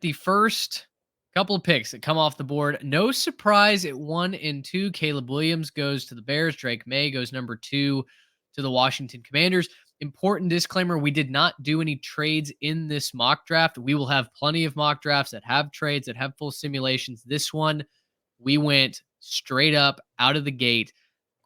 the first couple of picks that come off the board, no surprise at 1 and 2. Caleb Williams goes to the Bears. Drake May goes number 2 to the Washington Commanders. Important disclaimer, we did not do any trades in this mock draft. We will have plenty of mock drafts that have trades, that have full simulations. This one, we went straight up out of the gate.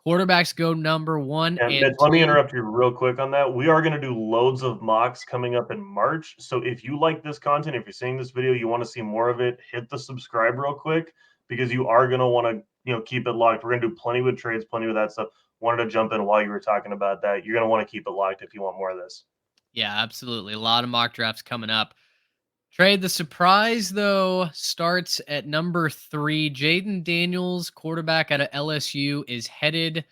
Quarterbacks go number 1 And Mitch, and let me 2. interrupt you real quick on that. We are going to do loads of mocks coming up in March. So if you like this content, if you're seeing this video, you want to see more of it, hit the subscribe real quick because you are going to want to, keep it locked. We're going to do plenty with trades, plenty with that stuff. Wanted to jump in while you were talking about that. You're going to want to keep it locked if you want more of this. Yeah, absolutely. A lot of mock drafts coming up. Trade the surprise, though, starts at number 3. Jaden Daniels, quarterback out of LSU, is headed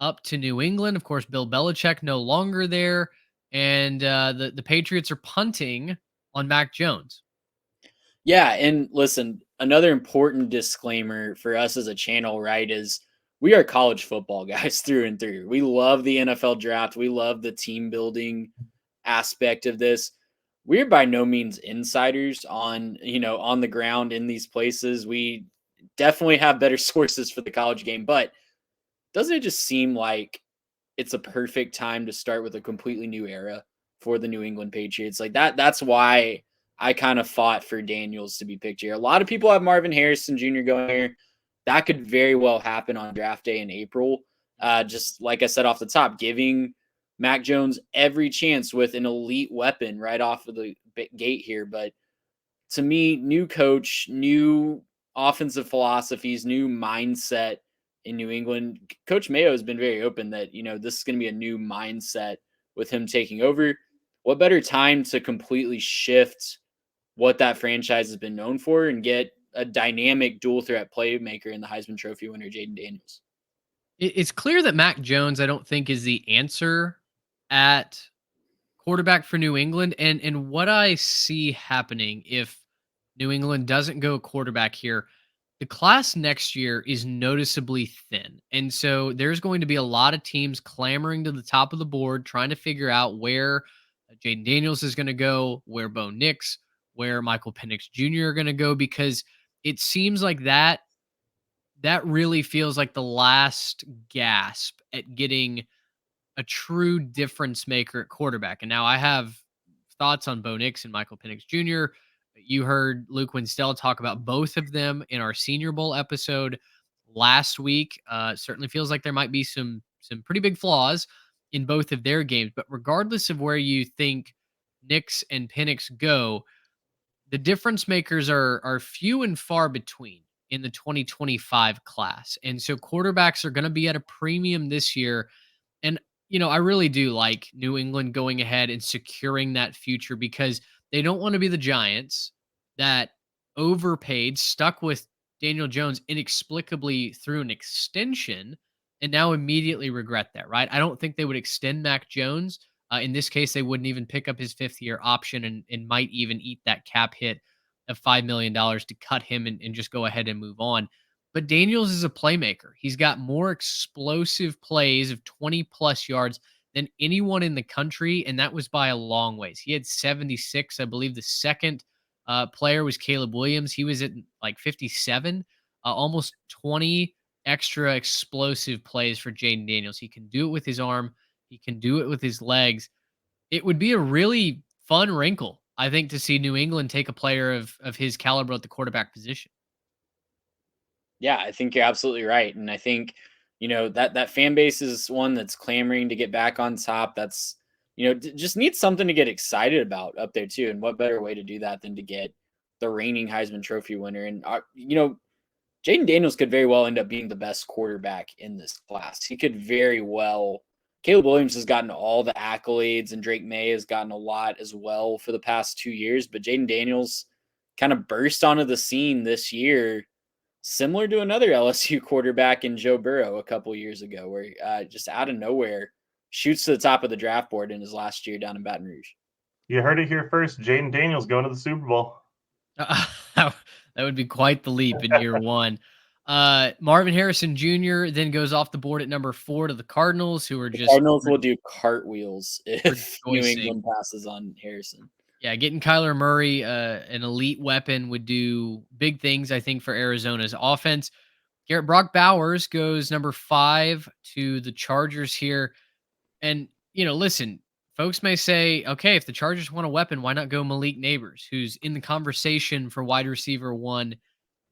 up to New England. Of course, Bill Belichick no longer there, and the Patriots are punting on Mac Jones. Yeah, and listen, another important disclaimer for us as a channel, right, is we are college football guys through and through. We love the NFL draft. We love the team building aspect of this. We're by no means insiders on the ground in these places. We definitely have better sources for the college game, but doesn't it just seem like it's a perfect time to start with a completely new era for the New England Patriots? Like that's why I kind of fought for Daniels to be picked here. A lot of people have Marvin Harrison Jr. going here. That could very well happen on draft day in April. Just like I said off the top, giving Mac Jones every chance with an elite weapon right off of the gate here. But to me, new coach, new offensive philosophies, new mindset in New England. Coach Mayo has been very open that, this is going to be a new mindset with him taking over. What better time to completely shift what that franchise has been known for and get a dynamic dual threat playmaker in the Heisman Trophy winner, Jaden Daniels? It's clear that Mac Jones, I don't think, is the answer at quarterback for New England. And what I see happening if New England doesn't go quarterback here, the class next year is noticeably thin. And so there's going to be a lot of teams clamoring to the top of the board, trying to figure out where Jaden Daniels is going to go, where Bo Nix, where Michael Penix Jr. are going to go, because it seems like that really feels like the last gasp at getting a true difference maker at quarterback. And now I have thoughts on Bo Nix and Michael Penix Jr. You heard Luke Winstell talk about both of them in our Senior Bowl episode last week. Certainly feels like there might be some pretty big flaws in both of their games. But regardless of where you think Nix and Penix go, the difference makers are few and far between in the 2025 class. And so quarterbacks are going to be at a premium this year. And I really do like New England going ahead and securing that future because they don't want to be the Giants that overpaid, stuck with Daniel Jones inexplicably through an extension, and now immediately regret that, right? I don't think they would extend Mac Jones. In this case, they wouldn't even pick up his 5th-year option and might even eat that cap hit of $5 million to cut him and just go ahead and move on. But Daniels is a playmaker. He's got more explosive plays of 20 plus yards than anyone in the country, and that was by a long ways. He had 76. I believe the second player was Caleb Williams. He was at like 57, almost 20 extra explosive plays for Jaden Daniels. He can do it with his arm. He can do it with his legs. It would be a really fun wrinkle, I think, to see New England take a player of his caliber at the quarterback position. Yeah, I think you're absolutely right. And I think, that fan base is one that's clamoring to get back on top. That's, just needs something to get excited about up there too. And what better way to do that than to get the reigning Heisman Trophy winner? And, Jaden Daniels could very well end up being the best quarterback in this class. He could very well. Caleb Williams has gotten all the accolades, and Drake May has gotten a lot as well for the past 2 years. But Jaden Daniels kind of burst onto the scene this year, similar to another LSU quarterback in Joe Burrow a couple years ago, where just out of nowhere shoots to the top of the draft board in his last year down in Baton Rouge. You heard it here first. Jaden Daniels going to the Super Bowl. That would be quite the leap in year one. Marvin Harrison Jr. then goes off the board at number 4 to the Cardinals, who are The just Cardinals will do cartwheels if New rejoicing. England passes on Harrison. Yeah, getting Kyler Murray, an elite weapon, would do big things, I think, for Arizona's offense. Garrett Brock Bowers goes number 5 to the Chargers here. And, listen, folks may say, okay, if the Chargers want a weapon, why not go Malik Neighbors, who's in the conversation for wide receiver 1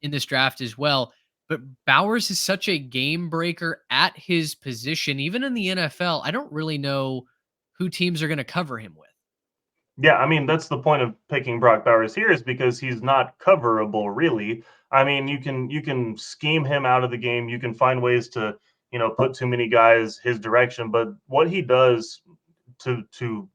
in this draft as well. But Bowers is such a game breaker at his position, even in the NFL. I don't really know who teams are going to cover him with. Yeah, I mean, that's the point of picking Brock Bowers here is because he's not coverable really. I mean, you can scheme him out of the game. You can find ways to, put too many guys his direction, but what he does to,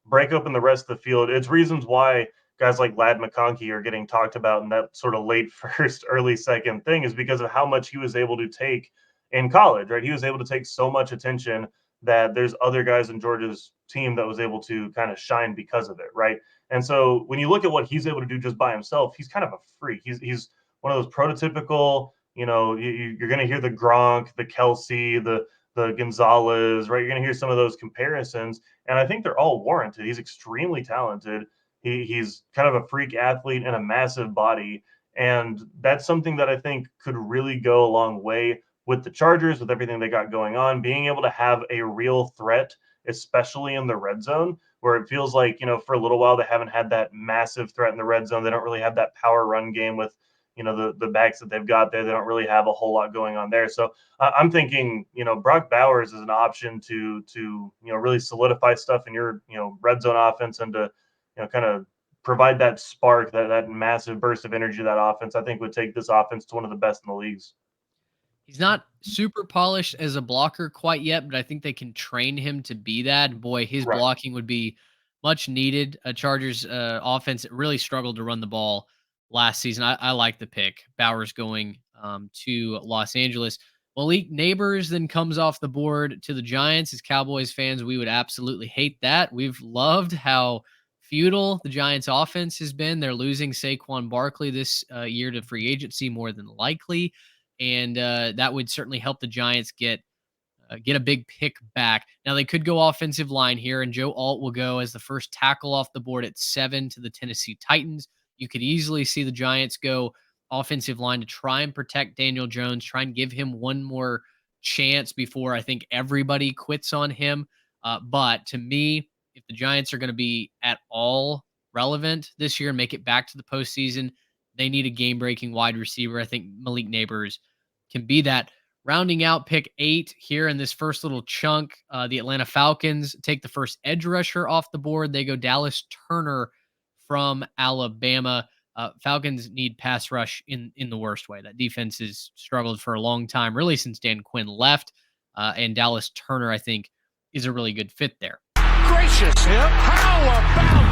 break open the rest of the field, it's reasons why guys like Lad McConkey are getting talked about in that sort of late first, early second thing is because of how much he was able to take in college, right? He was able to take so much attention that there's other guys in Georgia's team that was able to kind of shine because of it, right? And so when you look at what he's able to do just by himself, he's kind of a freak. He's one of those prototypical, you're going to hear the Gronk, the Kelsey, the Gonzalez, right? You're going to hear some of those comparisons, and I think they're all warranted. He's extremely talented. He's kind of a freak athlete and a massive body, and that's something that I think could really go a long way with the Chargers, with everything they got going on, being able to have a real threat, especially in the red zone, where it feels like, for a little while they haven't had that massive threat in the red zone. They don't really have that power run game with, the backs that they've got there. They don't really have a whole lot going on there. So I'm thinking, Brock Bowers is an option to really solidify stuff in your, red zone offense and to, kind of provide that spark, that massive burst of energy to that offense. I think would take this offense to one of the best in the leagues. He's not super polished as a blocker quite yet, but I think they can train him to be that. Boy, his Right. blocking would be much needed. A Chargers offense that really struggled to run the ball last season. I like the pick. Bowers going to Los Angeles. Malik Neighbors then comes off the board to the Giants. As Cowboys fans, we would absolutely hate that. We've loved how futile the Giants offense has been. They're losing Saquon Barkley this year to free agency more than likely. And that would certainly help the Giants get a big pick back. Now they could go offensive line here, and Joe Alt will go as the first tackle off the board at 7 to the Tennessee Titans. You could easily see the Giants go offensive line to try and protect Daniel Jones, try and give him one more chance before I think everybody quits on him. But to me, if the Giants are going to be at all relevant this year and make it back to the postseason, they need a game-breaking wide receiver. I think Malik Neighbors can be that. Rounding out pick 8 here in this first little chunk, the Atlanta Falcons take the first edge rusher off the board. They go Dallas Turner from Alabama. Falcons need pass rush in the worst way. That defense has struggled for a long time, really since Dan Quinn left. And Dallas Turner, I think, is a really good fit there. Gracious, how about